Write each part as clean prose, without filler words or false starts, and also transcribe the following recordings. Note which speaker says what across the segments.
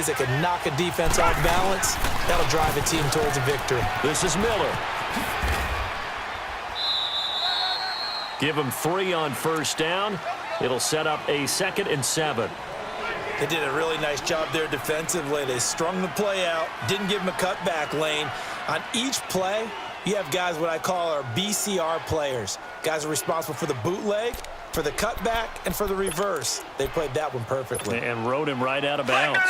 Speaker 1: plays that can knock a defense off balance, that'll drive a team towards a victory.
Speaker 2: This is Miller. Give him 3 on first down. It'll set up a 2nd and 7.
Speaker 1: They did a really nice job there defensively. They strung the play out, didn't give him a cutback lane. On each play, you have guys what I call our BCR players. Guys are responsible for the bootleg, for the cutback, and for the reverse. They played that one perfectly.
Speaker 2: And rode him right out of bounds.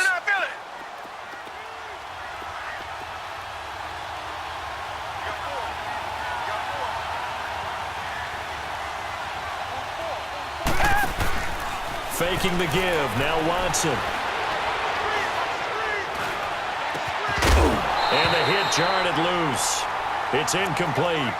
Speaker 2: Faking the give. Now Watson. And the hit jarred it loose. It's incomplete.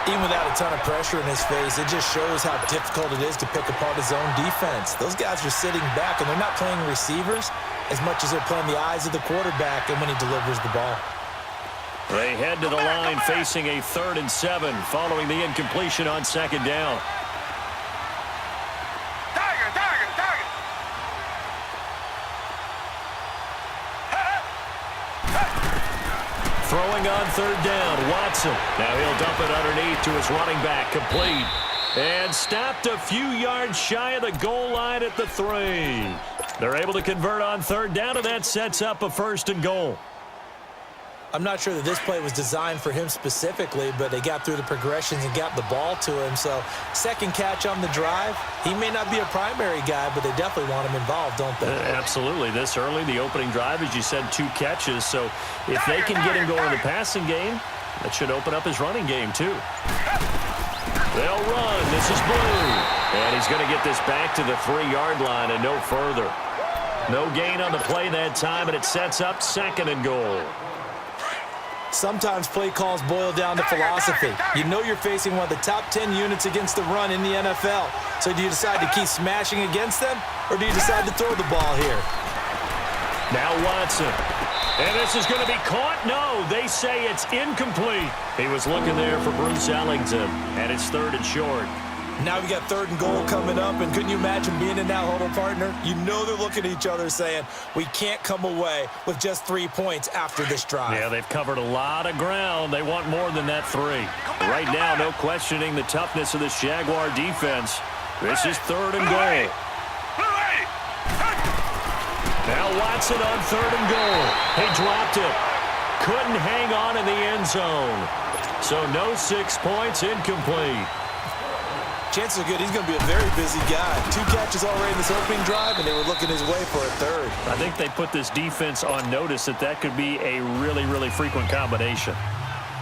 Speaker 1: Even without a ton of pressure in his face, it just shows how difficult it is to pick apart his own defense. Those guys are sitting back, and they're not playing receivers as much as they're playing the eyes of the quarterback and when he delivers the ball.
Speaker 2: They head to the line facing a 3rd and 7 following the incompletion on 2nd down. Throwing on 3rd down, Watson. Now he'll dump it underneath to his running back, complete. And stopped a few yards shy of the goal line at the 3. They're able to convert on 3rd down, and that sets up a 1st and goal.
Speaker 1: I'm not sure that this play was designed for him specifically, but they got through the progressions and got the ball to him. So, second catch on the drive. He may not be a primary guy, but they definitely want him involved, don't they?
Speaker 2: Absolutely. This early, the opening drive, as you said, 2 catches. So, if they can get him going in the passing game, that should open up his running game, too. They'll run. This is Blue. And he's going to get this back to the 3-yard line and no further. No gain on the play that time, and it sets up 2nd and goal.
Speaker 1: Sometimes play calls boil down to philosophy. You know you're facing one of the top 10 units against the run in the NFL. So do you decide to keep smashing against them, or do you decide to throw the ball here?
Speaker 2: Now Watson. And this is going to be caught. No, they say it's incomplete. He was looking there for Bruce Ellington, and it's 3rd and short.
Speaker 1: Now we got 3rd and goal coming up, and couldn't you imagine being in that huddle, partner? You know they're looking at each other saying, we can't come away with just 3 points after this drive.
Speaker 2: Yeah, they've covered a lot of ground. They want more than that 3. Right now, no questioning the toughness of this Jaguar defense. This is 3rd and goal. Now Watson on 3rd and goal. He dropped it. Couldn't hang on in the end zone. So no 6 points, incomplete.
Speaker 1: Chances are good he's going to be a very busy guy. 2 catches already in this opening drive, and they were looking his way for a 3rd.
Speaker 2: I think they put this defense on notice that could be a really, really frequent combination.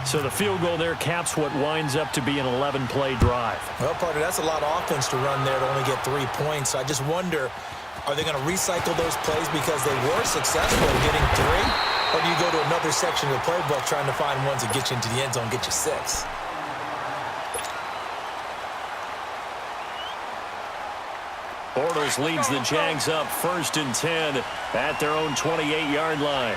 Speaker 2: So the field goal there caps what winds up to be an 11-play drive.
Speaker 1: Well, partner, that's a lot of offense to run there to only get 3 points. So I just wonder, are they going to recycle those plays because they were successful in getting 3? Or do you go to another section of the playbook trying to find ones that get you into the end zone, get you 6?
Speaker 2: Bortles leads the Jags up 1st and 10 at their own 28-yard line.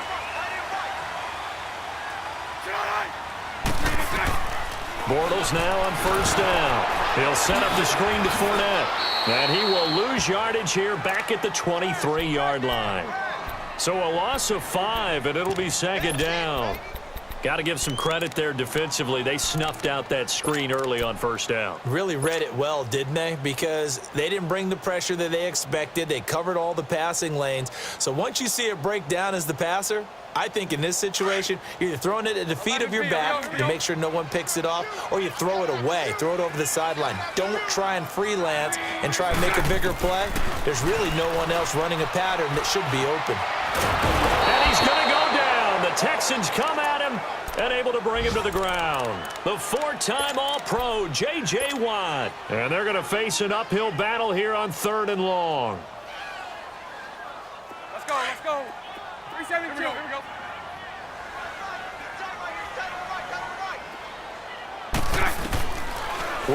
Speaker 2: Bortles now on 1st down. He'll set up the screen to Fournette. And he will lose yardage here back at the 23-yard line. So a loss of 5, and it'll be 2nd down. Got to give some credit there defensively. They snuffed out that screen early on 1st down.
Speaker 1: Really read it well, didn't they? Because they didn't bring the pressure that they expected. They covered all the passing lanes. So once you see it break down as the passer, I think in this situation, you're either throwing it at the feet of your back to make sure no one picks it off, or you throw it away, throw it over the sideline. Don't try and freelance and try and make a bigger play. There's really no one else running a pattern that should be open.
Speaker 2: And he's going to go down. The Texans come at him and able to bring him to the ground. The 4-time All-Pro, J.J. Watt. And they're going to face an uphill battle here on 3rd and long.
Speaker 3: Let's go, let's go. 372. Here we go.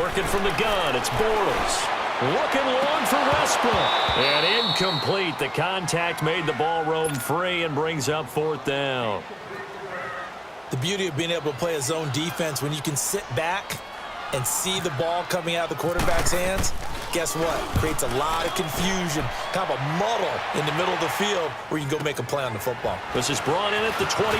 Speaker 2: Working from the gun, it's Bortles. Looking long for Westbrook. And incomplete. The contact made the ball roam free and brings up 4th down.
Speaker 1: The beauty of being able to play a zone defense when you can sit back and see the ball coming out of the quarterback's hands. guess what? Creates a lot of confusion, kind of a muddle in the middle of the field where you can go make a play on the football.
Speaker 2: This is brought in at the 21.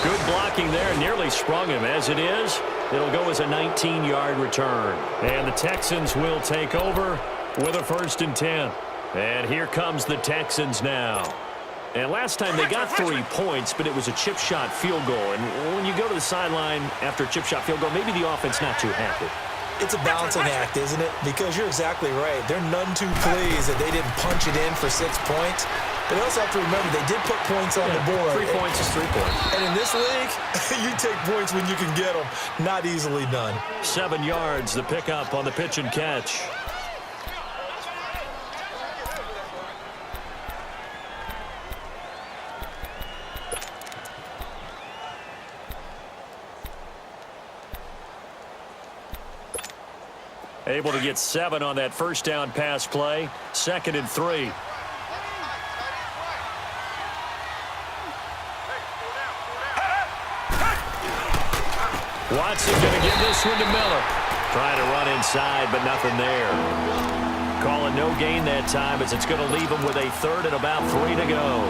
Speaker 2: Good blocking there, nearly sprung him. As it is, it'll go as a 19-yard return. And the Texans will take over with a 1st and 10. And here comes the Texans now. And last time they got 3 points, but it was a chip shot field goal. And when you go to the sideline after a chip shot field goal, maybe the offense not too happy.
Speaker 1: It's a balancing act, isn't it? Because you're exactly right. They're none too pleased that they didn't punch it in for 6 points. But they also have to remember they did put points on the board.
Speaker 2: 3 points is 3 points.
Speaker 1: And in this league, you take points when you can get them. Not easily done.
Speaker 2: 7 yards, the pickup on the pitch and catch. Able to get 7 on that first down pass play. 2nd and 3. Watson going to give this one to Miller. Trying to run inside, but nothing there. Calling no gain that time as it's going to leave him with a 3rd and about 3 to go.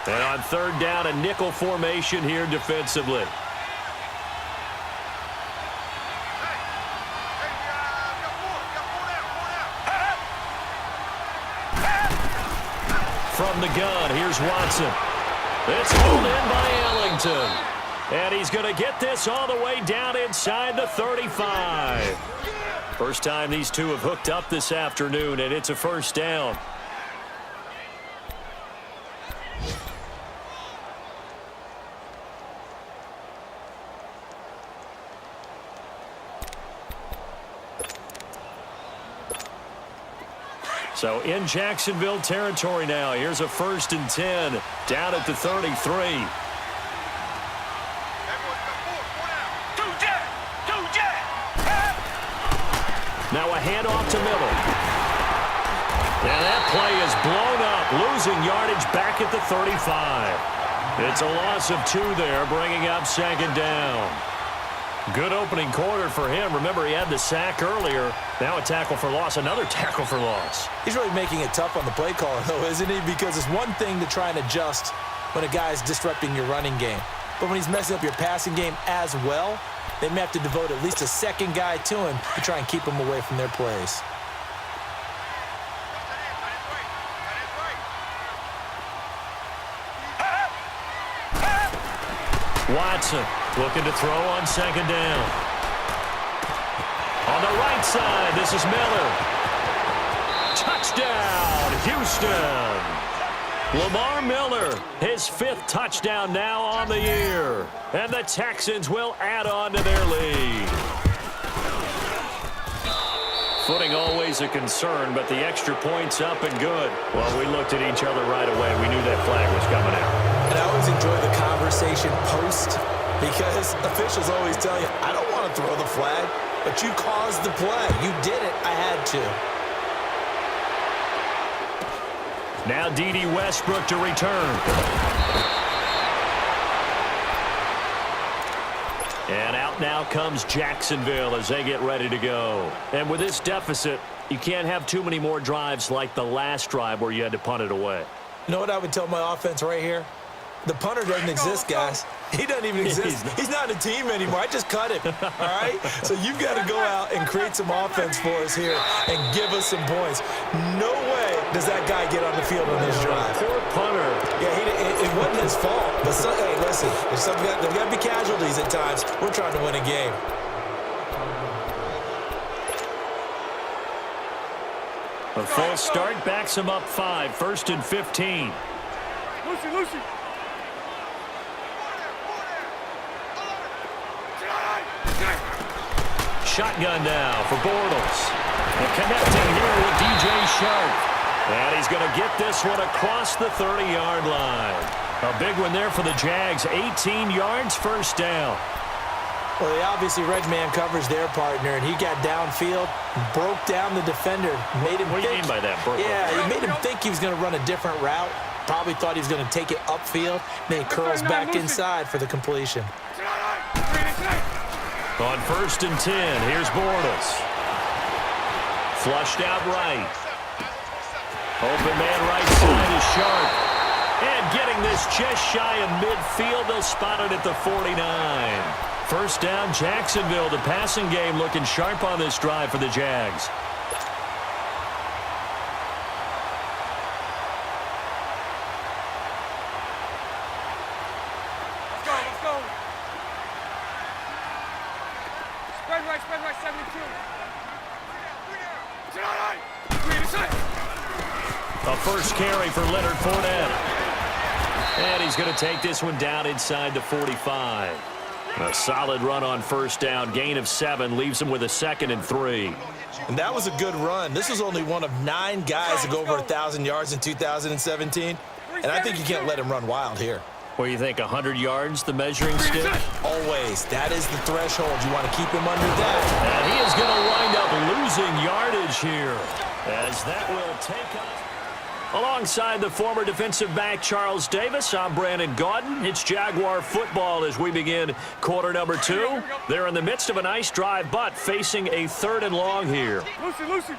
Speaker 2: And on 3rd down, a nickel formation here defensively. From the gun, here's Watson. It's pulled in by Ellington. And he's going to get this all the way down inside the 35. First time these two have hooked up this afternoon, and it's a 1st down. So in Jacksonville territory now. Here's a 1st and 10 down at the 33. Now a handoff to Miller. And that play is blown up, losing yardage back at the 35. It's a loss of 2 there, bringing up 2nd down. Good opening quarter for him. Remember, he had the sack earlier. Now a tackle for loss, another tackle for loss.
Speaker 1: He's really making it tough on the play caller, though, isn't he? Because it's one thing to try and adjust when a guy's disrupting your running game. But when he's messing up your passing game as well, they may have to devote at least a 2nd guy to him to try and keep him away from their plays.
Speaker 2: Watson looking to throw on 2nd down. On the right side, this is Miller. Touchdown, Houston. Lamar Miller, his 5th touchdown now on the year. And the Texans will add on to their lead. Footing always a concern, but the extra point's up and good. Well, we looked at each other right away. We knew that flag was coming out.
Speaker 1: And I always enjoy the conversation post because officials always tell you, I don't want to throw the flag, but you caused the play. You did it. I had to.
Speaker 2: Now D.D. Westbrook to return. And out now comes Jacksonville as they get ready to go. And with this deficit, you can't have too many more drives like the last drive where you had to punt it away.
Speaker 1: You know what I would tell my offense right here? The punter doesn't exist, guys. He doesn't even exist. He's not a team anymore. I just cut him, all right? So you've got to go out and create some offense for us here and give us some points. No way does that guy get on the field on this drive.
Speaker 2: Poor punter.
Speaker 1: Yeah, it wasn't his fault. But, hey, listen, there's got to be casualties at times. We're trying to win a game.
Speaker 2: A full start backs him up 5, 1st and 15.
Speaker 3: Lucy.
Speaker 2: Shotgun now for Bortles. And connecting here with DJ Shark. And he's going to get this one across the 30-yard line. A big one there for the Jags. 18 yards, 1st down.
Speaker 1: Well, they obviously read man coverage their partner, and he got downfield, broke down the defender, made him
Speaker 2: What do you mean by that, broke?
Speaker 1: Yeah, he made him think he was going to run a different route. Probably thought he was going to take it upfield. Then he curls back inside for the completion.
Speaker 2: On 1st and 10, here's Bortles. Flushed out right. Open man right side is Sharp. And getting this just shy of midfield, they'll spot it at the 49. First down, Jacksonville. The passing game looking sharp on this drive for the Jags.
Speaker 3: Let's go. Spread right, 72.
Speaker 2: A first carry for Leonard Fournette. And he's going to take this one down inside the 45. A solid run on first down. Gain of 7 leaves him with a 2nd and 3.
Speaker 1: And that was a good run. This was only one of 9 guys to go over 1,000 yards in 2017. And I think you can't let him run wild here.
Speaker 2: What do you think, 100 yards, the measuring stick?
Speaker 1: Always. That is the threshold. You want to keep him under that.
Speaker 2: And he is going to wind up losing yardage here, as that will take us. Alongside the former defensive back Charles Davis, I'm Brandon Gaudin. It's Jaguar football as we begin quarter number 2. They're in the midst of a nice drive, but facing a 3rd and long here.
Speaker 3: Lucy.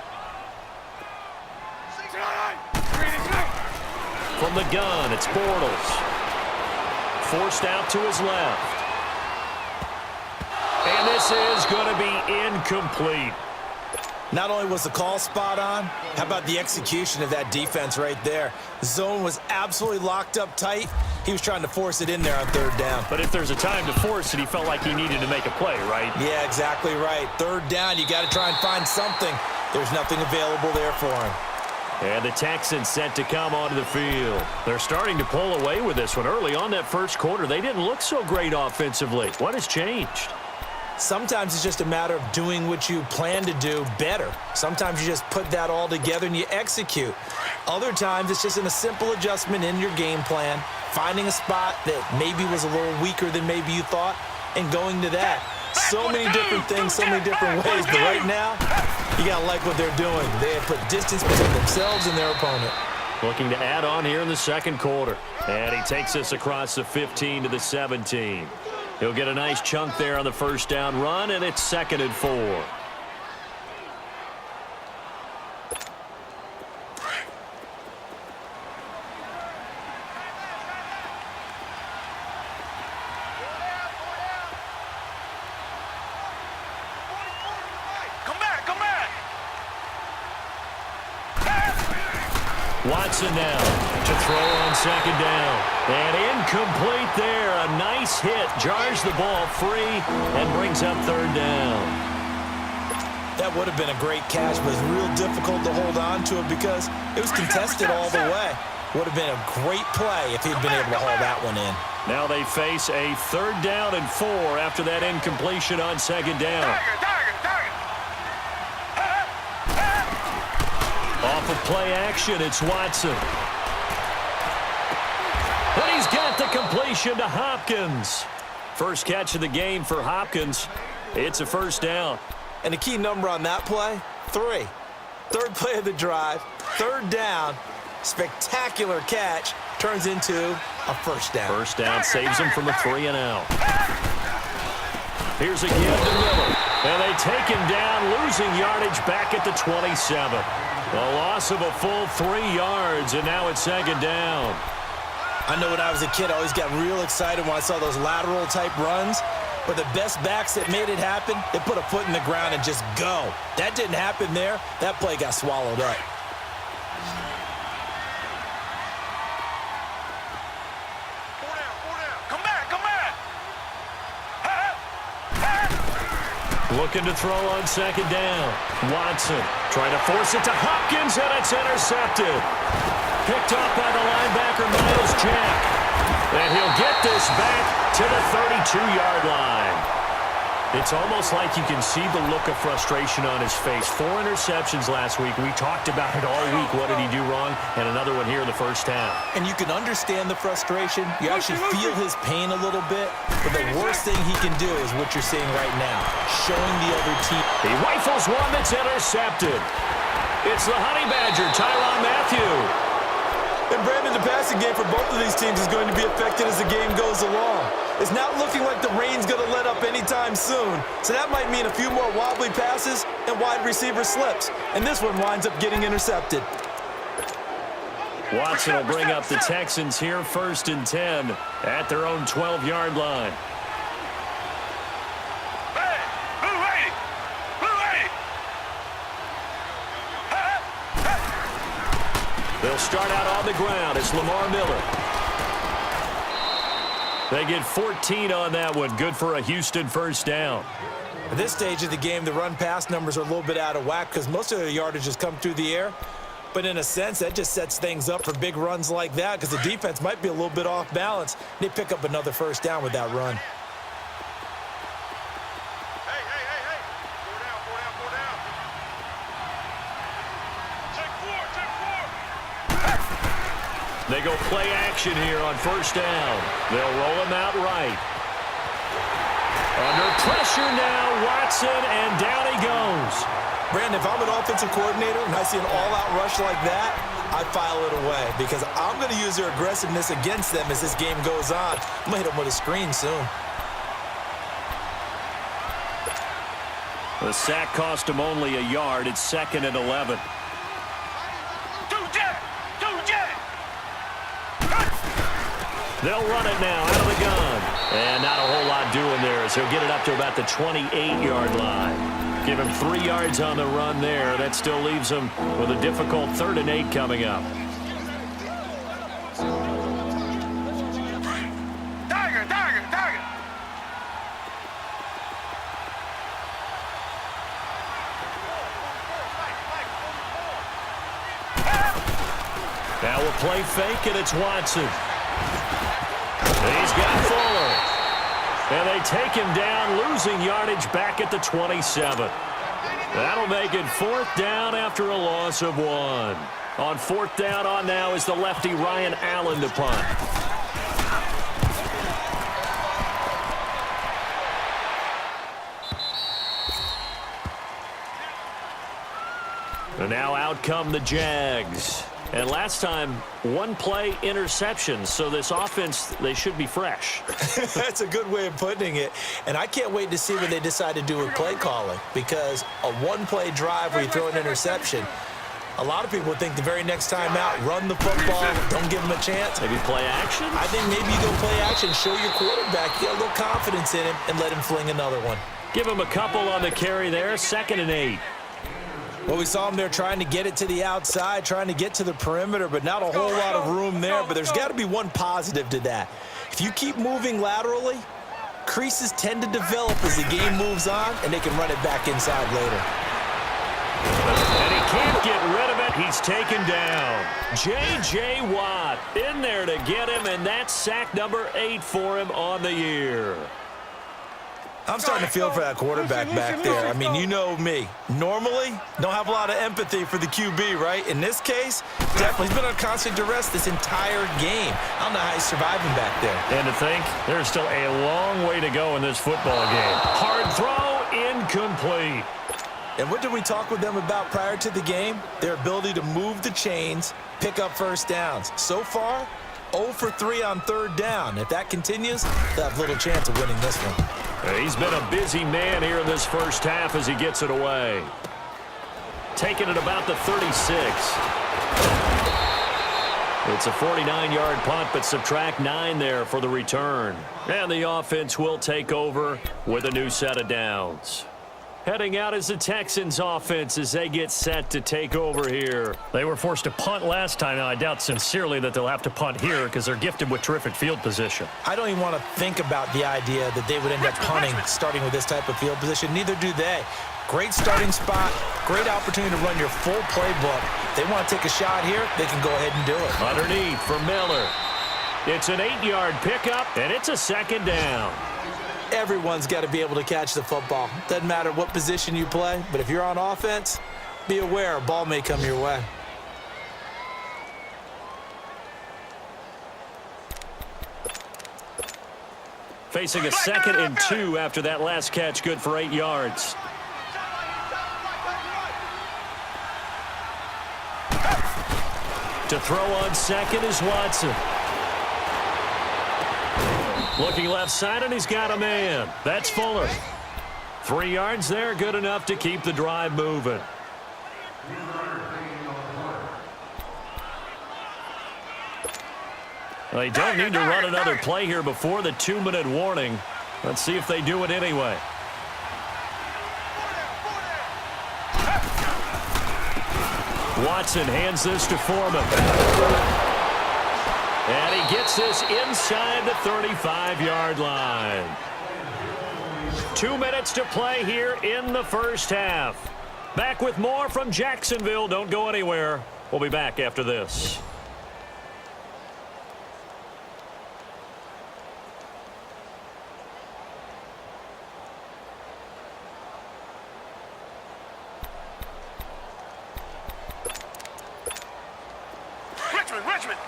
Speaker 2: From the gun, it's Bortles. Forced out to his left. And this is going to be incomplete.
Speaker 1: Not only was the call spot on, how about the execution of that defense right there? The zone was absolutely locked up tight. He was trying to force it in there on 3rd down.
Speaker 2: But if there's a time to force it, he felt like he needed to make a play, right?
Speaker 1: Yeah, exactly right. 3rd down, you got to try and find something. There's nothing available there for him.
Speaker 2: And the Texans set to come onto the field. They're starting to pull away with this one. Early on that first quarter, they didn't look so great offensively. What has changed?
Speaker 1: Sometimes it's just a matter of doing what you plan to do better. Sometimes you just put that all together and you execute. Other times it's just in a simple adjustment in your game plan, finding a spot that maybe was a little weaker than maybe you thought, and going to that. So many different things, so many different ways, but right now, you got to like what they're doing. They have put distance between themselves and their opponent.
Speaker 2: Looking to add on here in the second quarter. And he takes us across the 15 to the 17. He'll get a nice chunk there on the first down run, and it's 2nd and 4. Watson now to throw on 2nd down. And incomplete there. A nice hit. Jars the ball free and brings up 3rd down.
Speaker 1: That would have been a great catch, but it's real difficult to hold on to it because it was contested all the way. Would have been a great play if he'd been able to haul that one in.
Speaker 2: Now they face a 3rd down and 4 after that incompletion on 2nd down. Off of play action, it's Watson. And he's got the completion to Hopkins. First catch of the game for Hopkins. It's a first down.
Speaker 1: And the key number on that play, 3. 3rd play of the drive, 3rd down, spectacular catch, turns into a first down.
Speaker 2: First down saves him from a 3 and out. Here's a give to Miller. And they take him down, losing yardage back at the 27. A loss of a full 3 yards, and now it's 2nd down.
Speaker 1: I know when I was a kid, I always got real excited when I saw those lateral-type runs. But the best backs that made it happen, they put a foot in the ground and just go. That didn't happen there. That play got swallowed up.
Speaker 2: Looking to throw on 2nd down. Watson trying to force it to Hopkins, and it's intercepted. Picked up by the linebacker, Miles Jack. And he'll get this back to the 32-yard line. It's almost like you can see the look of frustration on his face. 4 interceptions last week. We talked about it all week. What did he do wrong? And another one here in the first half.
Speaker 1: And you can understand the frustration. You actually feel his pain a little bit. But the worst thing he can do is what you're seeing right now, showing the other team.
Speaker 2: He rifles one that's intercepted. It's the Honey Badger, Tyrann Mathieu.
Speaker 1: And Brandon, the passing game for both of these teams is going to be affected as the game goes along. It's not looking like the rain's going to let up anytime soon. So that might mean a few more wobbly passes and wide receiver slips. And this one winds up getting intercepted.
Speaker 2: Watson will bring up the Texans here, 1st and 10 at their own 12-yard line. They'll start out on the ground. It's Lamar Miller. They get 14 on that one. Good for a Houston first down.
Speaker 1: At this stage of the game, the run-pass numbers are a little bit out of whack because most of the yardage has come through the air. But in a sense, that just sets things up for big runs like that because the defense might be a little bit off balance. They pick up another first down with that run.
Speaker 2: They go play action here on first down. They'll roll him out right. Under pressure now, Watson, and down he goes.
Speaker 1: Brandon, if I'm an offensive coordinator and I see an all-out rush like that, I file it away because I'm going to use their aggressiveness against them as this game goes on. I'm going to hit them with a screen soon.
Speaker 2: The sack cost him only a yard. It's 2nd and 11. They'll run it now out of the gun. And not a whole lot doing there as he'll get it up to about the 28-yard line. Give him 3 yards on the run there. That still leaves him with a difficult 3rd and 8 coming up.
Speaker 3: Tiger.
Speaker 2: Now we'll play fake, and it's Watson. He's got Fuller. And they take him down, losing yardage back at the 27. That'll make it 4th down after a loss of 1. On 4th down on now is the lefty Ryan Allen to punt. And now out come the Jags. And last time, 1 play interception. So this offense, they should be fresh.
Speaker 1: That's a good way of putting it. And I can't wait to see what they decide to do with play calling because a 1-play drive where you throw an interception, a lot of people think the very next time out, run the football, don't give them a chance.
Speaker 2: Maybe play action?
Speaker 1: I think maybe you go play action, show your quarterback, get a little confidence in him, and let him fling another one.
Speaker 2: Give him a couple on the carry there, 2nd and 8.
Speaker 1: Well, we saw him there trying to get it to the outside, trying to get to the perimeter, but not a whole lot of room there. But there's got to be one positive to that. If you keep moving laterally, creases tend to develop as the game moves on, and they can run it back inside later.
Speaker 2: And he can't get rid of it. He's taken down. J.J. Watt in there to get him, and that's sack number 8 for him on the year.
Speaker 1: I'm starting to feel for that quarterback back there. I mean, you know me. Normally, don't have a lot of empathy for the QB, right? In this case, definitely. He's been on constant duress this entire game. I don't know how he's surviving back there.
Speaker 2: And to think, there's still a long way to go in this football game. Hard throw, incomplete.
Speaker 1: And what did we talk with them about prior to the game? Their ability to move the chains, pick up first downs. So far, 0 for 3 on 3rd down. If that continues, they'll have little chance of winning this one.
Speaker 2: He's been a busy man here in this first half as he gets it away. Taking it about the 36. It's a 49-yard punt, but subtract 9 there for the return. And the offense will take over with a new set of downs. Heading out is the Texans offense as they get set to take over here. They were forced to punt last time. Now, I doubt sincerely that they'll have to punt here because they're gifted with terrific field position.
Speaker 1: I don't even want to think about the idea that they would end up punting starting with this type of field position. Neither do they. Great starting spot, great opportunity to run your full playbook. They want to take a shot here, they can go ahead and do it.
Speaker 2: Underneath for Miller. It's an 8-yard pickup, and it's a 2nd down.
Speaker 1: Everyone's got to be able to catch the football. Doesn't matter what position you play, but if you're on offense, be aware a ball may come your way.
Speaker 2: Facing a 2nd and 2 after that last catch, good for 8 yards. To throw on 2nd is Watson. Looking left side, and he's got a man. That's Fuller. 3 yards there, good enough to keep the drive moving. They don't need to run another play here before the 2-minute warning. Let's see if they do it anyway. Watson hands this to Foreman. And he gets this inside the 35-yard line. 2 minutes to play here in the first half. Back with more from Jacksonville. Don't go anywhere. We'll be back after this.
Speaker 3: Richmond.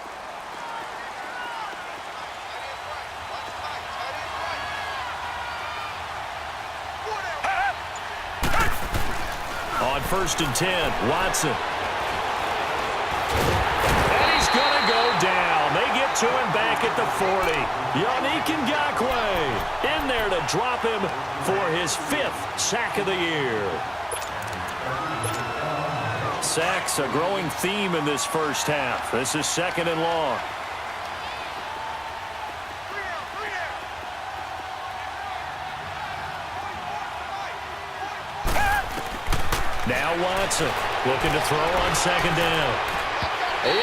Speaker 2: On 1st and 10, Watson. And he's going to go down. They get to him back at the 40. Yannick Ngakoue in there to drop him for his 5th sack of the year. Sacks a growing theme in this first half. This is 2nd and long. Now Watson looking to throw on 2nd down.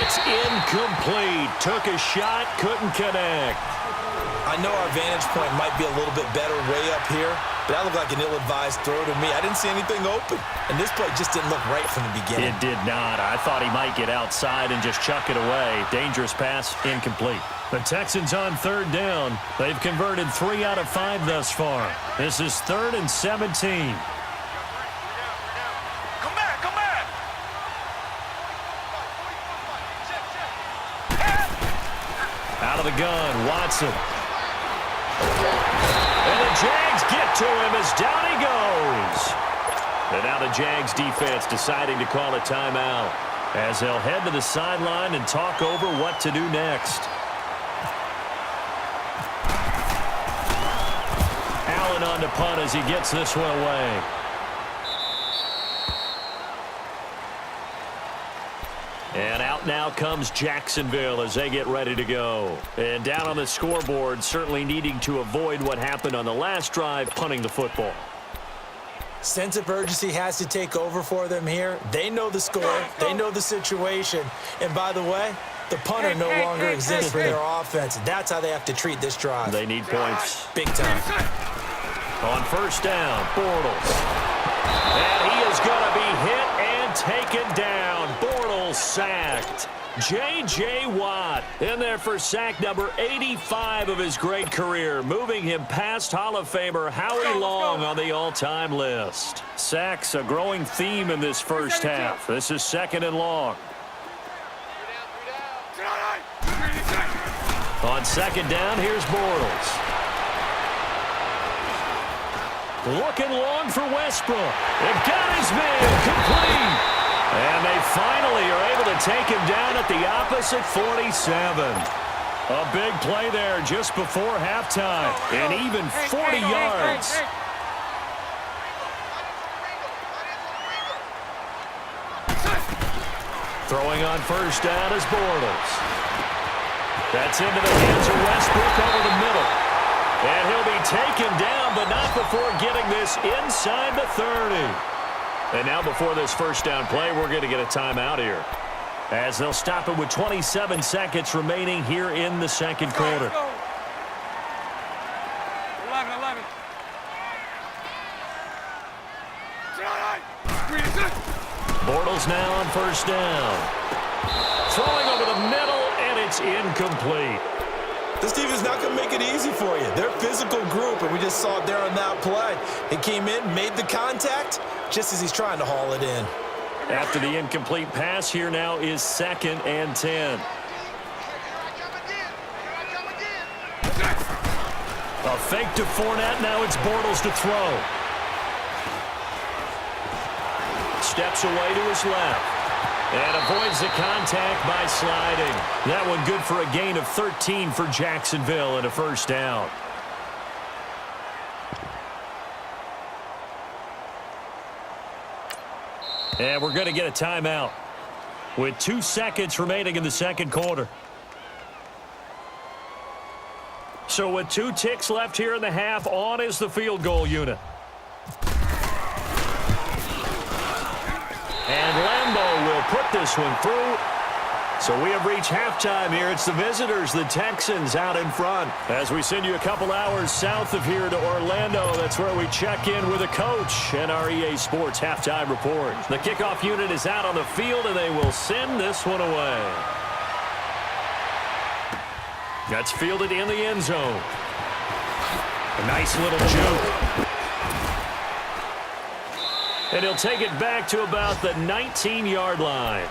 Speaker 2: It's incomplete. Took a shot, couldn't connect.
Speaker 1: I know our vantage point might be a little bit better way up here, but that looked like an ill-advised throw to me. I didn't see anything open, and this play just didn't look right from the beginning.
Speaker 2: It did not. I thought he might get outside and just chuck it away. Dangerous pass, incomplete. The Texans on 3rd down. They've converted 3 out of 5 thus far. This is 3rd and 17.
Speaker 3: Come back.
Speaker 2: Out of the gun, Watson. And the Jags get to him as down he goes. And now the Jags defense deciding to call a timeout as they'll head to the sideline and talk over what to do next. Allen on to punt as he gets this one away. And out now comes Jacksonville as they get ready to go. And down on the scoreboard, certainly needing to avoid what happened on the last drive, punting the football.
Speaker 1: Sense of urgency has to take over for them here. They know the score. They know the situation. And by the way, the punter no longer exists for their offense. That's how they have to treat this drive.
Speaker 2: They need points.
Speaker 1: Big time.
Speaker 2: On 1st down, Bortles. And he is going to be hit and taken down. Bortles sacked. J.J. Watt in there for sack number 85 of his great career, moving him past Hall of Famer Howie Long on the all-time list. Sacks a growing theme in this first half. This is 2nd and long. On 2nd down, here's Bortles. Looking long for Westbrook. They've got his man complete. And they finally are able to take him down at the opposite 47. A big play there just before halftime. And even 40 yards. Throwing on 1st down is Bortles. That's into the hands of Westbrook over the middle. And he'll be taken down, but not before getting this inside the 30. And now before this 1st down play, we're going to get a timeout here, as they'll stop it with 27 seconds remaining here in the 2nd quarter.
Speaker 3: 11.
Speaker 2: Bortles now on 1st down. Throwing over the middle, and it's incomplete.
Speaker 1: This team is not going to make it easy for you. They're a physical group, and we just saw it there on that play. He came in, made the contact, just as he's trying to haul it in.
Speaker 2: After the incomplete pass, here now is 2nd and 10. A fake to Fournette. Now it's Bortles to throw. Steps away to his left. And avoids the contact by sliding. That one good for a gain of 13 for Jacksonville and a first down. And we're going to get a timeout with 2 seconds remaining in the second quarter. So with 2 ticks left here in the half, on is the field goal unit. And Lambeau will put this one through. So we have reached halftime here. It's the visitors, the Texans, out in front. As we send you a couple hours south of here to Orlando, that's where we check in with a coach and our EA Sports halftime report. The kickoff unit is out on the field, and they will send this one away. That's fielded in the end zone. A nice little juke. And he'll take it back to about the 19-yard line.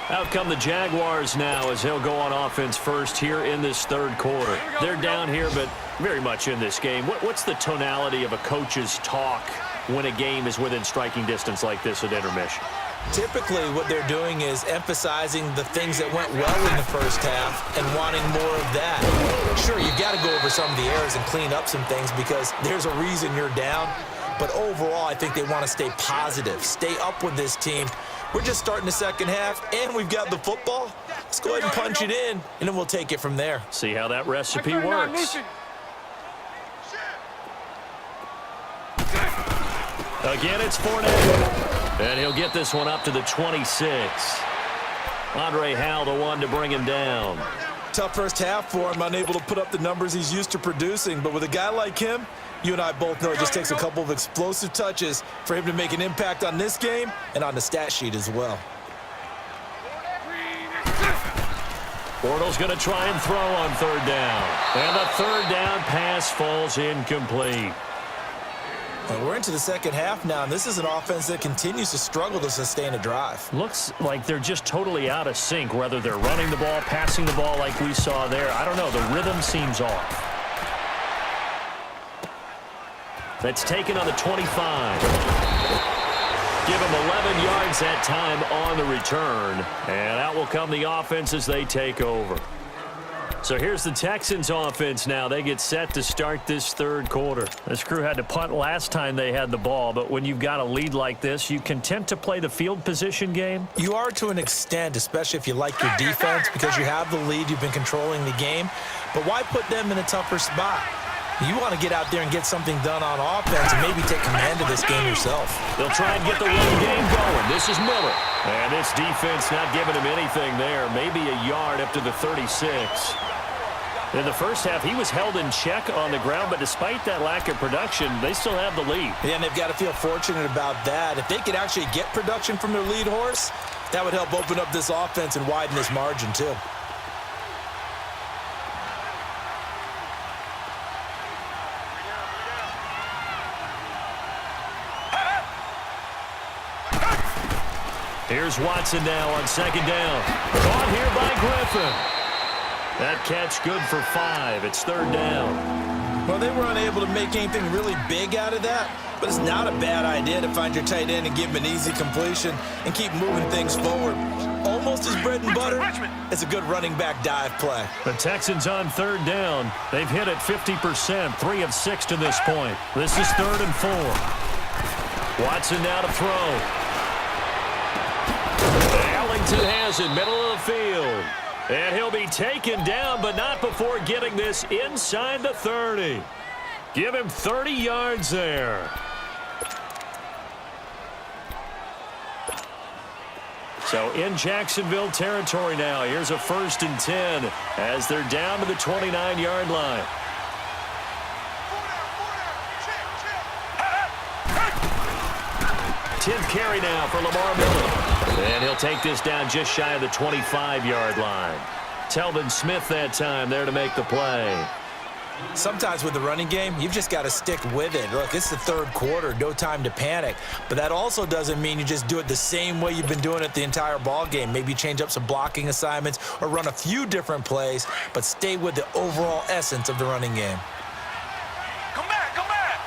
Speaker 2: Out come the Jaguars now as they'll go on offense first here in this third quarter. They're down here, but very much in this game. What's the tonality of a coach's talk when a game is within striking distance like this at intermission?
Speaker 1: Typically, what they're doing is emphasizing the things that went well in the first half and wanting more of that. Sure, you've got to go over some of the errors and clean up some things because there's a reason you're down. But overall, I think they want to stay positive, stay up with this team. We're just starting the second half, and we've got the football. Let's go ahead and punch it in, and then we'll take it from there.
Speaker 2: See how that recipe works. Again, it's Fournette. And he'll get this one up to the 26. Andre Howell, the one to bring him down.
Speaker 1: Tough first half for him, unable to put up the numbers he's used to producing. But with a guy like him, you and I both know it just takes a couple of explosive touches for him to make an impact on this game and on the stat sheet as well.
Speaker 2: Bortles going to try and throw on third down. And the third down pass falls incomplete.
Speaker 1: And we're into the second half now, and this is an offense that continues to struggle to sustain a drive.
Speaker 2: Looks like they're just totally out of sync, whether they're running the ball, passing the ball like we saw there. I don't know. The rhythm seems off. That's taken on the 25. Give him 11 yards that time on the return. And out will come the offense as they take over. So here's the Texans offense now. They get set to start this third quarter. This crew had to punt last time they had the ball, but when you've got a lead like this, you content to play the field position game?
Speaker 1: You are to an extent, especially if you like your defense, because you have the lead, you've been controlling the game. But why put them in a tougher spot? You want to get out there and get something done on offense and maybe take command of this game yourself.
Speaker 2: They'll try and get the run game going. This is Miller. And this defense not giving him anything there. Maybe a yard up to the 36. In the first half, he was held in check on the ground, but despite that lack of production, they still have the lead.
Speaker 1: Yeah, and they've got to feel fortunate about that. If they could actually get production from their lead horse, that would help open up this offense and widen this margin too.
Speaker 2: Here's Watson now on second down. Caught here by Griffin. That catch good for 5. It's third down.
Speaker 1: Well, they were unable to make anything really big out of that, but it's not a bad idea to find your tight end and give him an easy completion and keep moving things forward. Almost his bread and butter. It's a good running back dive play.
Speaker 2: The Texans on third down. They've hit it 50%, 3 of 6 to this point. This is 3rd and 4. Watson now to throw. Ellington has it, middle of the field. And he'll be taken down, but not before getting this inside the 30. Give him 30 yards there. So in Jacksonville territory now. Here's a 1st and 10 as they're down to the 29-yard line. Tenth carry now for Lamar Miller. And he'll take this down just shy of the 25-yard line. Telvin Smith that time there to make the play.
Speaker 1: Sometimes with the running game, you've just got to stick with it. Look, it's the third quarter, no time to panic. But that also doesn't mean you just do it the same way you've been doing it the entire ball game. Maybe change up some blocking assignments or run a few different plays, but stay with the overall essence of the running game.
Speaker 3: Come back, come back.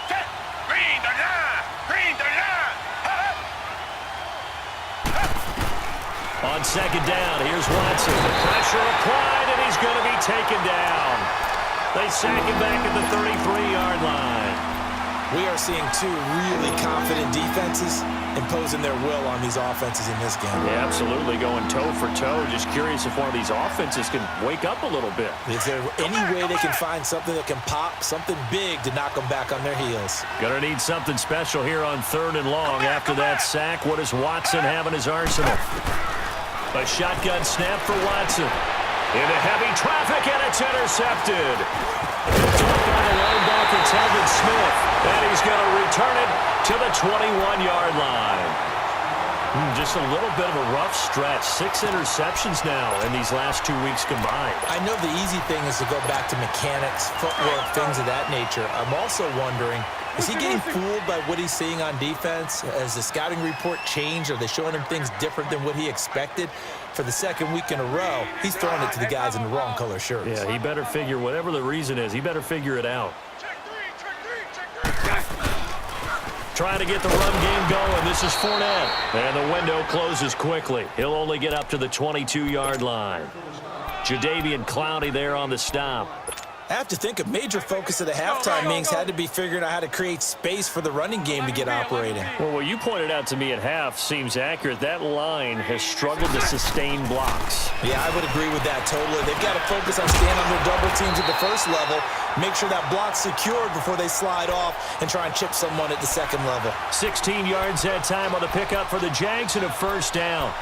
Speaker 3: Check. Green the line. Green the line.
Speaker 2: On second down, here's Watson. The pressure applied, and he's going to be taken down. They sack him back at the 33-yard line.
Speaker 1: We are seeing two really confident defenses imposing their will on these offenses in this game.
Speaker 2: Yeah, absolutely, going toe for toe. Just curious if one of these offenses can wake up a little bit.
Speaker 1: Is there any way they can find something that can pop, something big to knock them back on their heels?
Speaker 2: Going to need something special here on 3rd and long. After that sack, what does Watson have in his arsenal? A shotgun snap for Watson. Into heavy traffic, and it's intercepted. Picked up by the linebacker, Telvin Smith. And he's going to return it to the 21-yard line. Just a little bit of a rough stretch. 6 interceptions now in these last 2 weeks combined.
Speaker 1: I know the easy thing is to go back to mechanics, footwork, things of that nature. I'm also wondering, is he getting fooled by what he's seeing on defense? Has the scouting report changed? Are they showing him things different than what he expected? For the second week in a row, he's throwing it to the guys in the wrong color shirts.
Speaker 2: Yeah, he better figure, whatever the reason is, he better figure it out. Trying to get the run game going. This is Fournette. And the window closes quickly. He'll only get up to the 22-yard line. Jadeveon Clowney there on the stop.
Speaker 1: I have to think a major focus of the halftime meetings had to be figuring out how to create space for the running game to get operating.
Speaker 2: Well, what you pointed out to me at half seems accurate. That line has struggled to sustain blocks.
Speaker 1: Yeah, I would agree with that totally. They've got to focus on staying on their double teams at the first level, make sure that block's secured before they slide off and try and chip someone at the second level.
Speaker 2: 16 yards that time on the pickup for the Jags and a first down.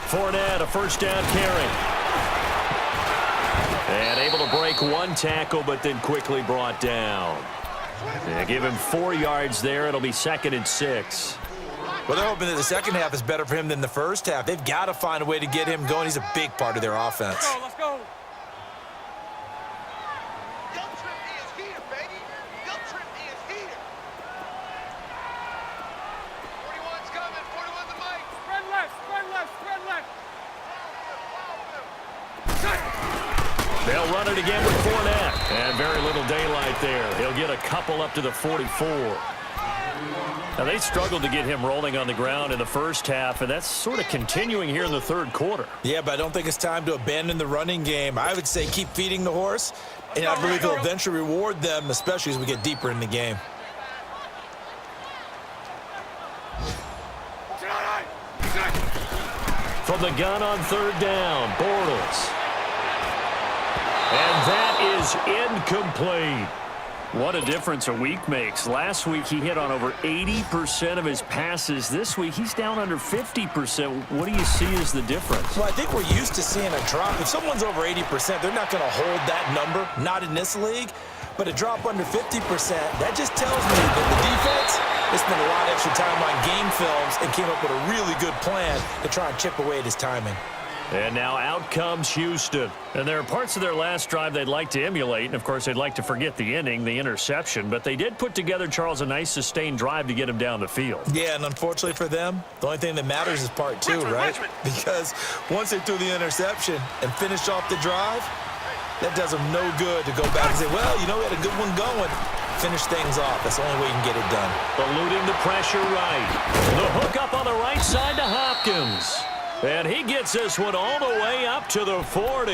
Speaker 2: Fournette, a first down carry. And able to break one tackle, but then quickly brought down. And give him 4 yards there. It'll be 2nd and 6.
Speaker 1: Well, they're hoping that the second half is better for him than the first half. They've got to find a way to get him going. He's a big part of their offense.
Speaker 3: Let's go.
Speaker 2: They'll run it again with Fournette. And very little daylight there. He'll get a couple up to the 44. Now, they struggled to get him rolling on the ground in the first half, and that's sort of continuing here in the third quarter.
Speaker 1: Yeah, but I don't think it's time to abandon the running game. I would say keep feeding the horse, and I believe he'll eventually reward them, especially as we get deeper in the game.
Speaker 2: From the gun on 3rd down, Bortles. And that is incomplete. What a difference a week makes. Last week, he hit on over 80% of his passes. This week, he's down under 50%. What do you see as the difference?
Speaker 1: Well, I think we're used to seeing a drop. If someone's over 80%, they're not going to hold that number, not in this league. But a drop under 50%, that just tells me that the defense has spent a lot of extra time on game films and came up with a really good plan to try and chip away at his timing.
Speaker 2: And now out comes Houston. And there are parts of their last drive they'd like to emulate. And, of course, they'd like to forget the inning, the interception. But they did put together, Charles, a nice sustained drive to get him down the field.
Speaker 1: Yeah, and unfortunately for them, the only thing that matters is part 2, right? Because once they threw the interception and finished off the drive, that does them no good to go back and say, well, you know, we had a good one going. Finish things off. That's the only way you can get it done.
Speaker 2: Eluding the pressure right. The hook up on the right side to Hopkins. And he gets this one all the way up to the 40.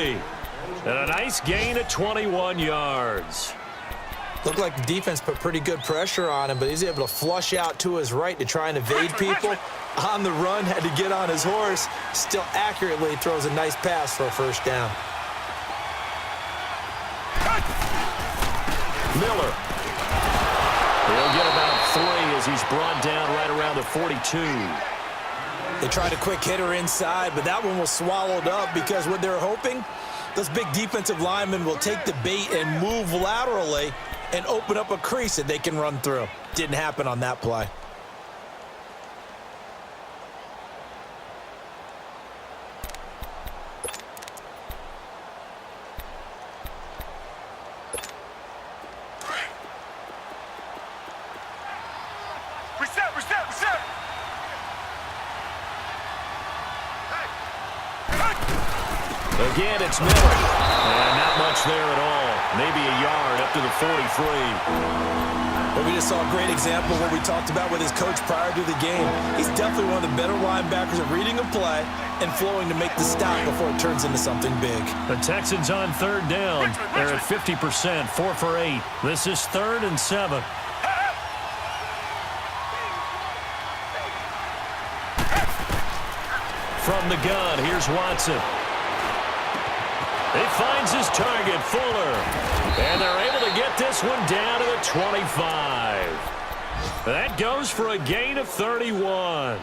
Speaker 2: And a nice gain at 21 yards.
Speaker 1: Looked like the defense put pretty good pressure on him, but he's able to flush out to his right to try and evade people. On the run, had to get on his horse. Still accurately throws a nice pass for a first down.
Speaker 2: Miller. He'll get about 3 as he's brought down right around the 42.
Speaker 1: They tried a quick hitter inside, but that one was swallowed up because what they're hoping, those big defensive linemen will take the bait and move laterally and open up a crease that they can run through. Didn't happen on that play.
Speaker 3: Reset.
Speaker 2: Again, it's Miller. And not much there at all. Maybe a yard up to the 43.
Speaker 1: But we just saw a great example of what we talked about with his coach prior to the game. He's definitely one of the better linebackers at reading a play and flowing to make the stop before it turns into something big.
Speaker 2: The Texans on third down. They're at 50%, 4 for 8. This is 3rd and 7. From the gun, here's Watson. He finds his target, Fuller. And they're able to get this one down to the 25. That goes for a gain of 31.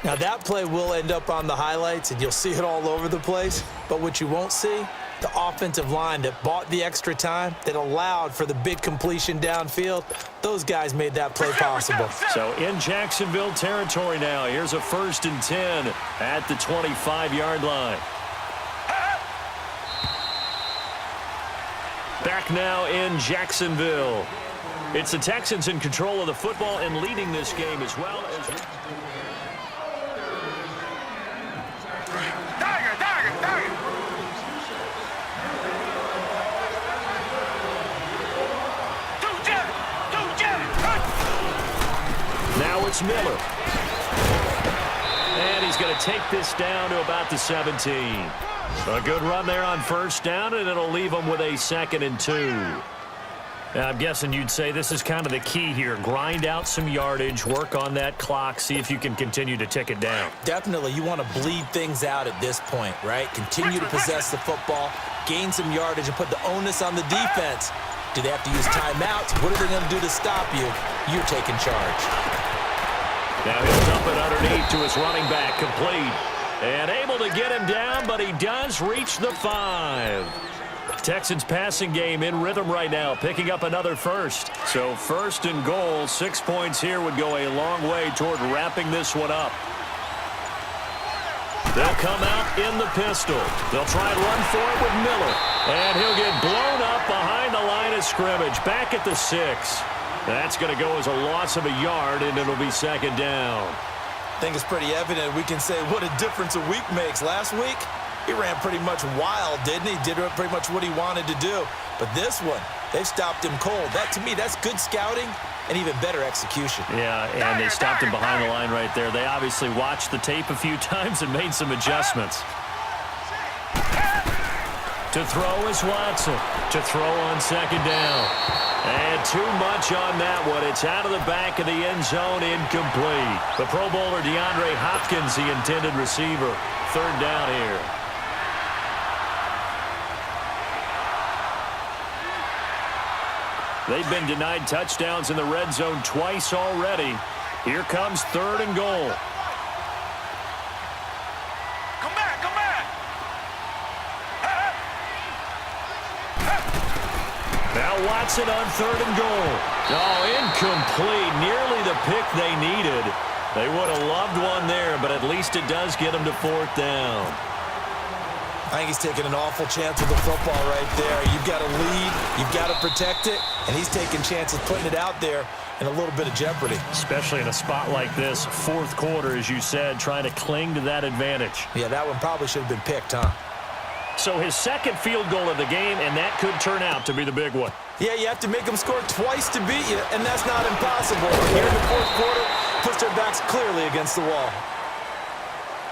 Speaker 1: Now that play will end up on the highlights, and you'll see it all over the place. But what you won't see, the offensive line that bought the extra time, that allowed for the big completion downfield, those guys made that play possible.
Speaker 2: So in Jacksonville territory now, here's a 1st and 10 at the 25-yard line. Back now in Jacksonville. It's the Texans in control of the football and leading this game as well as...
Speaker 3: Tiger. Two jet.
Speaker 2: Now it's Miller. And he's going to take this down to about the 17. A good run there on 1st down, and it'll leave them with a 2nd and 2. Now, I'm guessing you'd say this is kind of the key here. Grind out some yardage, work on that clock, see if you can continue to tick it down.
Speaker 1: Definitely, you want to bleed things out at this point, right? Continue to possess the football, gain some yardage, and put the onus on the defense. Do they have to use timeouts? What are they going to do to stop you? You're taking charge.
Speaker 2: Now he'll dump it underneath to his running back, complete. And able to get him down, but he does reach the 5. Texans passing game in rhythm right now, picking up another 1st. So 1st and goal, 6 points here would go a long way toward wrapping this one up. They'll come out in the pistol. They'll try and run for it with Miller. And he'll get blown up behind the line of scrimmage, back at the 6. That's going to go as a loss of a yard, and it'll be 2nd down.
Speaker 1: I think it's pretty evident we can say what a difference a week makes. Last week, he ran pretty much wild, didn't he? Did pretty much what he wanted to do. But this one, they stopped him cold. That, to me, that's good scouting and even better execution.
Speaker 2: Yeah, and they stopped him behind the line right there. They obviously watched the tape a few times and made some adjustments. To throw is Watson. To throw on 2nd down. And too much on that one. It's out of the back of the end zone, incomplete. The Pro Bowler DeAndre Hopkins, the intended receiver. 3rd down here. They've been denied touchdowns in the red zone twice already. Here comes 3rd and goal.
Speaker 3: Come back.
Speaker 2: Now Watson on 3rd and goal. Oh, incomplete. Nearly the pick they needed. They would have loved one there, but at least it does get them to 4th down.
Speaker 1: I think he's taking an awful chance with the football right there. You've got to lead, you've got to protect it, and he's taking chances putting it out there in a little bit of jeopardy.
Speaker 2: Especially in a spot like this, 4th quarter, as you said, trying to cling to that advantage.
Speaker 1: Yeah, that one probably should have been picked, huh?
Speaker 2: So his 2nd field goal of the game, and that could turn out to be the big one.
Speaker 1: Yeah, you have to make them score twice to beat you, and that's not impossible. Here in the 4th quarter, puts their backs clearly against the wall.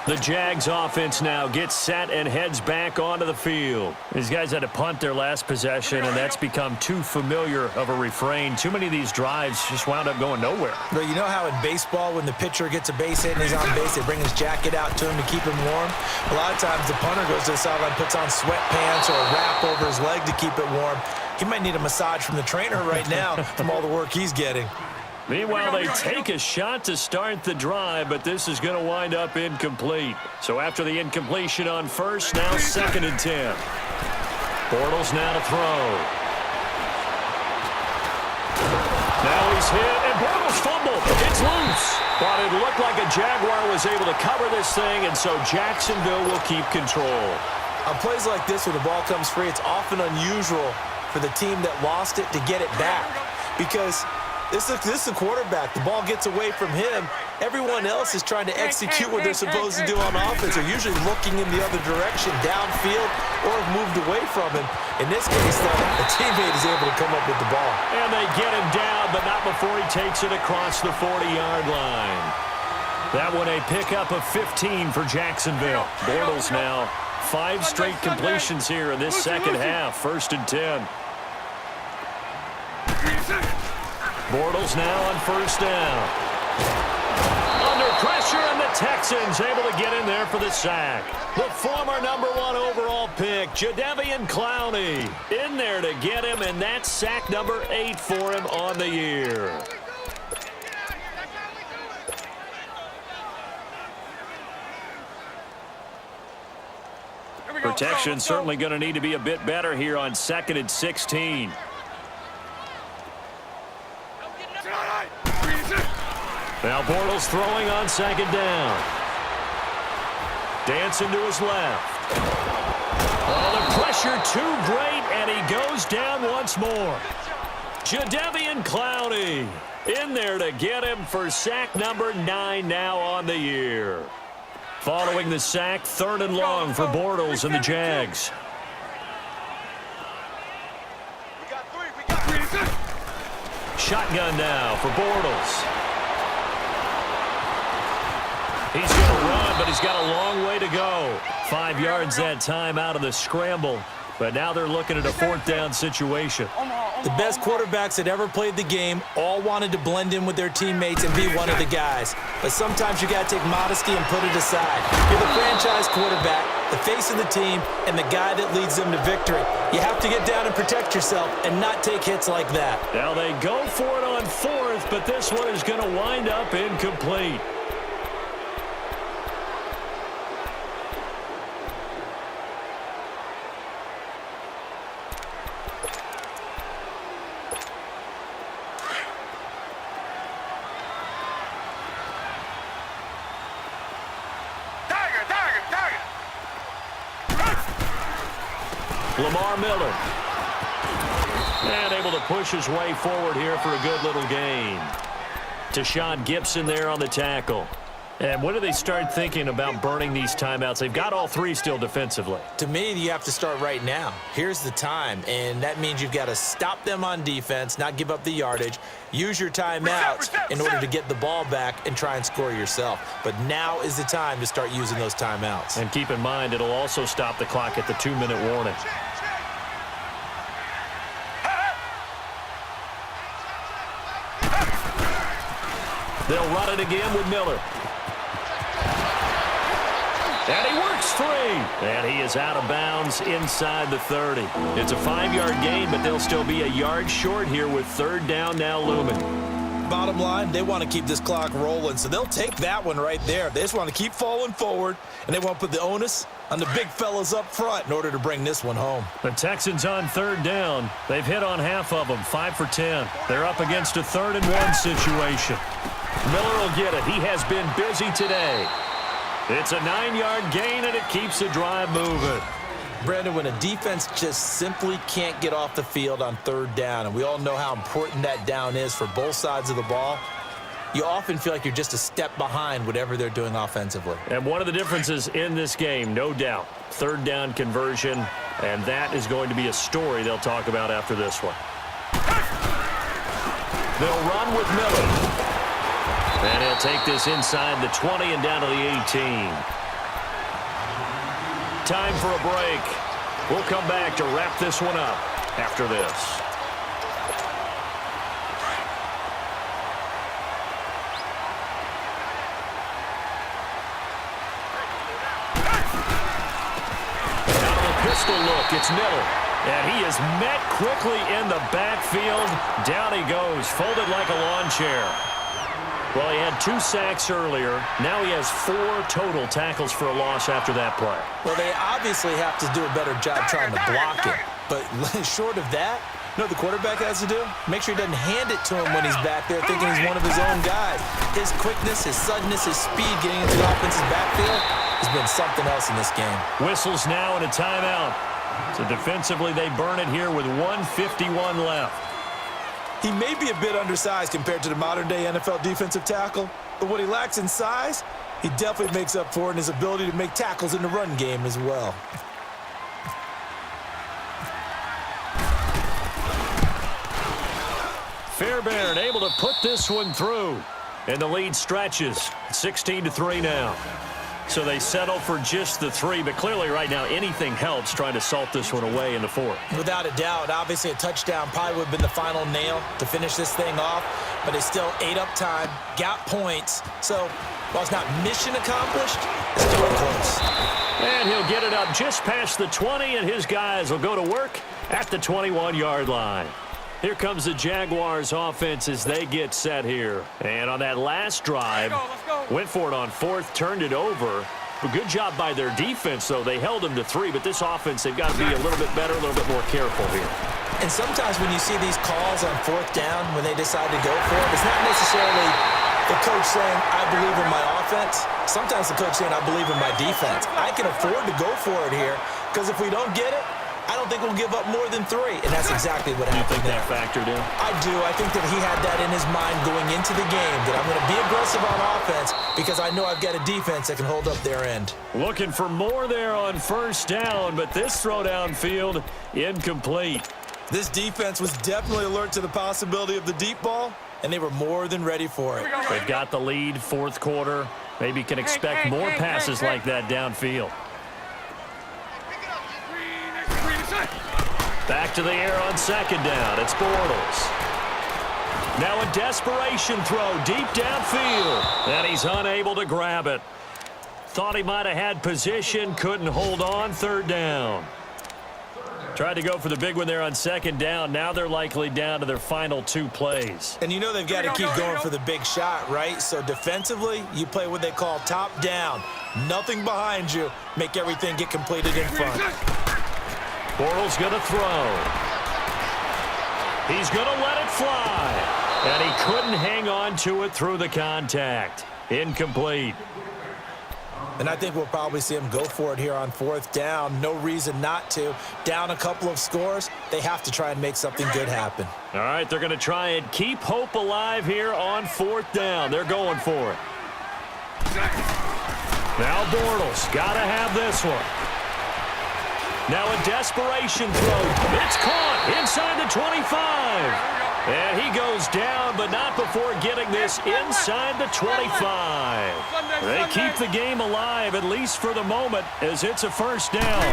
Speaker 2: The Jags offense now gets set and heads back onto the field. These guys had to punt their last possession, and that's become too familiar of a refrain. Too many of these drives just wound up going nowhere.
Speaker 1: But you know how in baseball, when the pitcher gets a base hit and he's on base, they bring his jacket out to him to keep him warm? A lot of times the punter goes to the sideline, puts on sweatpants or a wrap over his leg to keep it warm. He might need a massage from the trainer right now from all the work he's getting.
Speaker 2: Meanwhile, they take a shot to start the drive, but this is going to wind up incomplete. So after the incompletion on first, now 2nd and 10. Bortles now to throw. Now he's hit, and Bortles fumbled. It's loose. But it looked like a Jaguar was able to cover this thing, and so Jacksonville will keep control.
Speaker 1: On plays like this where the ball comes free, it's often unusual for the team that lost it to get it back. Because this is the quarterback. The ball gets away from him. Everyone else is trying to execute what they're supposed to do on offense. They're usually looking in the other direction, downfield, or have moved away from him. In this case, though, the teammate is able to come up with the ball.
Speaker 2: And they get him down, but not before he takes it across the 40-yard line. That one a pickup of 15 for Jacksonville. Bortles now 5 straight completions here in this second half. 1st and 10. Bortles now on 1st down. Under pressure, and the Texans able to get in there for the sack. The former #1 overall pick, Jadeveon Clowney, in there to get him, and that's sack number 8 for him on the year. Protection certainly going to need to be a bit better here on 2nd and 16. Now Bortles throwing on 2nd down. Dancing to his left. Oh, the pressure too great, and he goes down once more. Jadeveon Clowney in there to get him for sack number 9 now on the year. Following the sack, 3rd and long for Bortles and the Jags. Shotgun now for Bortles. He's going to run, but he's got a long way to go. 5 yards that time out of the scramble. But now they're looking at a 4th down situation.
Speaker 1: The best quarterbacks that ever played the game all wanted to blend in with their teammates and be one of the guys. But sometimes you got to take modesty and put it aside. You're the franchise quarterback, the face of the team, and the guy that leads them to victory. You have to get down and protect yourself and not take hits like that.
Speaker 2: Now they go for it on 4th, but this one is going to wind up incomplete. Lamar Miller. And able to push his way forward here for a good little gain. Tashawn Gibson there on the tackle. And when do they start thinking about burning these timeouts? They've got all 3 still defensively.
Speaker 1: To me, you have to start right now. Here's the time, and that means you've got to stop them on defense, not give up the yardage, use your timeouts in order to get the ball back and try and score yourself. But now is the time to start using those timeouts.
Speaker 2: And keep in mind, it'll also stop the clock at the 2-minute warning. They'll run it again with Miller. And he works free. And he is out of bounds inside the 30. It's a 5-yard gain, but they'll still be a yard short here with 3rd down now looming.
Speaker 1: Bottom line, they want to keep this clock rolling, so they'll take that one right there. They just want to keep falling forward, and they want to put the onus on the big fellas up front in order to bring this one home.
Speaker 2: The Texans on 3rd down. They've hit on half of them, 5 for 10. They're up against a 3rd and 1 situation. Miller will get it. He has been busy today. It's a 9-yard gain, and it keeps the drive moving.
Speaker 1: Brandon, when a defense just simply can't get off the field on 3rd down, and we all know how important that down is for both sides of the ball, you often feel like you're just a step behind whatever they're doing offensively.
Speaker 2: And one of the differences in this game, no doubt, 3rd down conversion, and that is going to be a story they'll talk about after this one. They'll run with Miller. And he'll take this inside the 20 and down to the 18. Time for a break. We'll come back to wrap this one up after this. Out of the pistol look, it's Miller. And he is met quickly in the backfield. Down he goes, folded like a lawn chair. Well, he had 2 sacks earlier. Now he has 4 total tackles for a loss after that play.
Speaker 1: Well, they obviously have to do a better job trying to block it. But short of that, you know what the quarterback has to do? Make sure he doesn't hand it to him when he's back there thinking he's one of his own guys. His quickness, his suddenness, his speed getting into the offensive backfield has been something else in this game.
Speaker 2: Whistles now and a timeout. So defensively, they burn it here with 1:51 left.
Speaker 1: He may be a bit undersized compared to the modern-day NFL defensive tackle, but what he lacks in size, he definitely makes up for in his ability to make tackles in the run game as well.
Speaker 2: Fairbairn able to put this one through, and the lead stretches. 16-3 now. So they settle for just the 3, but clearly right now anything helps trying to salt this one away in the 4th.
Speaker 1: Without a doubt, obviously a touchdown probably would have been the final nail to finish this thing off, but it's still ate up time, got points. So while it's not mission accomplished, it's still close.
Speaker 2: And he'll get it up just past the 20, and his guys will go to work at the 21-yard line. Here comes the Jaguars offense as they get set here. And on that last drive, went for it on 4th, turned it over. But good job by their defense, though. They held them to 3, but this offense, they've got to be a little bit better, a little bit more careful here.
Speaker 1: And sometimes when you see these calls on 4th down, when they decide to go for it, it's not necessarily the coach saying, I believe in my offense. Sometimes the coach saying, I believe in my defense. I can afford to go for it here, because if we don't get it, I don't think we'll give up more than 3, and that's exactly what happened.
Speaker 2: You think that factored in?
Speaker 1: I do. I think that he had that in his mind going into the game, that I'm going to be aggressive on offense because I know I've got a defense that can hold up their end.
Speaker 2: Looking for more there on 1st down, but this throw downfield incomplete.
Speaker 1: This defense was definitely alert to the possibility of the deep ball, and they were more than ready for it.
Speaker 2: They've got the lead, 4th quarter. Maybe can expect more passes like that downfield. Back to the air on 2nd down. It's Bortles. Now a desperation throw deep downfield. And he's unable to grab it. Thought he might have had position. Couldn't hold on. 3rd down. Tried to go for the big one there on 2nd down. Now they're likely down to their final 2 plays.
Speaker 1: And you know they've got to keep going for the big shot, right? So defensively, you play what they call top down. Nothing behind you. Make everything get completed in front.
Speaker 2: Bortles going to throw. He's going to let it fly. And he couldn't hang on to it through the contact. Incomplete.
Speaker 1: And I think we'll probably see him go for it here on 4th down. No reason not to. Down a couple of scores, they have to try and make something good happen.
Speaker 2: All right, they're going to try and keep hope alive here on 4th down. They're going for it. Now Bortles got to have this one. Now a desperation throw. It's caught inside the 25. And he goes down, but not before getting this inside the 25. They keep the game alive, at least for the moment, as it's a 1st down.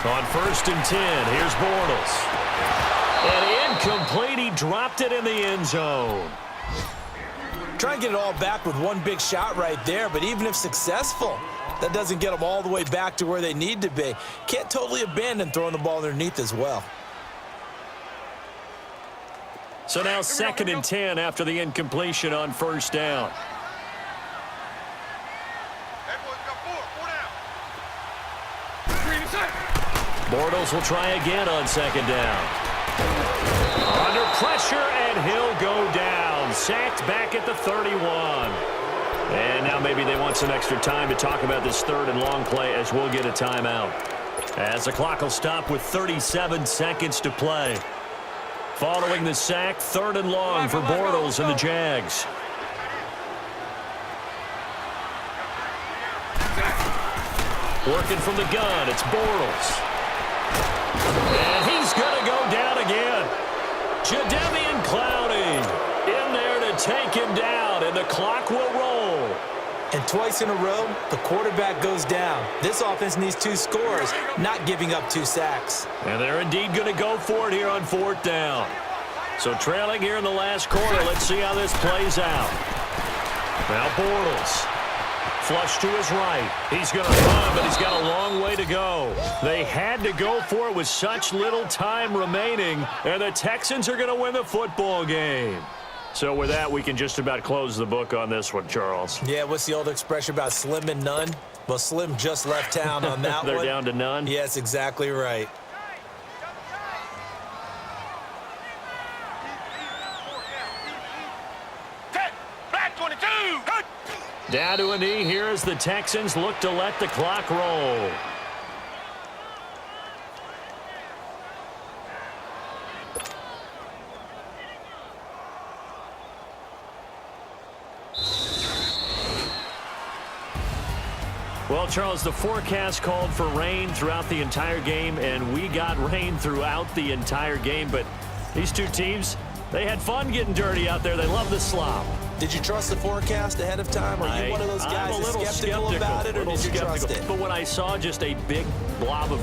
Speaker 2: On 1st and 10, here's Bortles. And incomplete, he dropped it in the end zone.
Speaker 1: Try and get it all back with one big shot right there, but even if successful, that doesn't get them all the way back to where they need to be. Can't totally abandon throwing the ball underneath as well.
Speaker 2: So now 2nd and 10 after the incompletion on 1st down. Bortles will try again on 2nd down. Under pressure, and he'll go down. Sacked back at the 31. And now maybe they want some extra time to talk about this 3rd and long play as we'll get a timeout. As the clock will stop with 37 seconds to play. Following the sack, 3rd and long for Bortles and the Jags. Working from the gun, it's Bortles. And he's going to go down again. Jadeveon Clowney in there to take him down, and the clock will roll.
Speaker 1: And twice in a row, the quarterback goes down. This offense needs 2 scores, not giving up 2 sacks.
Speaker 2: And they're indeed going to go for it here on 4th down. So trailing here in the last quarter, let's see how this plays out. Now Bortles Flush to his right. He's going to run, but he's got a long way to go. They had to go for it with such little time remaining, and the Texans are going to win the football game. So with that, we can just about close the book on this one, Charles.
Speaker 1: Yeah, what's the old expression about slim and none? Well, Slim just left town on that
Speaker 2: They're
Speaker 1: one.
Speaker 2: down to none?
Speaker 1: Yes, exactly right.
Speaker 3: Flat 22. Good.
Speaker 2: Down to a knee here as the Texans look to let the clock roll. Well, Charles, the forecast called for rain throughout the entire game, and we got rain throughout the entire game. But these two teams, they had fun getting dirty out there. They love the slop.
Speaker 1: Did you trust the forecast ahead of time? Are you one of those guys
Speaker 2: I'm a little
Speaker 1: skeptical about it, or did you trust it?
Speaker 2: But when I saw just a big blob of